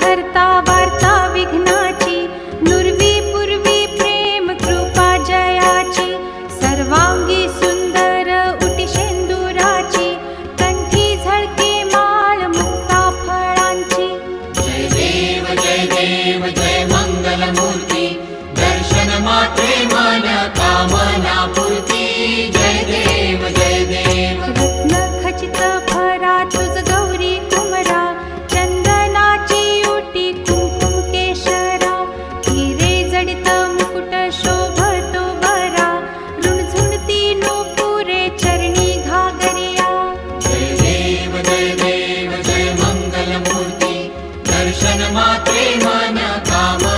हरता वार्ता विघ्नाची, नुरवी पूर्वी प्रेम कृपा जयाची, सर्वांगी सुंदर उटी शेंदुराची, कंठी झळके माळ मुक्ता फळांची. जय देव जय मंगलमूर्ती, दर्शन मात्रे मन कामना पूर्ती. जय देव जय देव. रत्न खचित भरा तुझ गौरी कुमरा, चंदनाची उटी कुंकुम केशरा, हिरे जडित मुकुट शोभतो बरा, रुणझुणती नूपुरे चरणी घागरिया. जय देव जय मंगलमूर्ती, दर्शन मात्रे मन कामना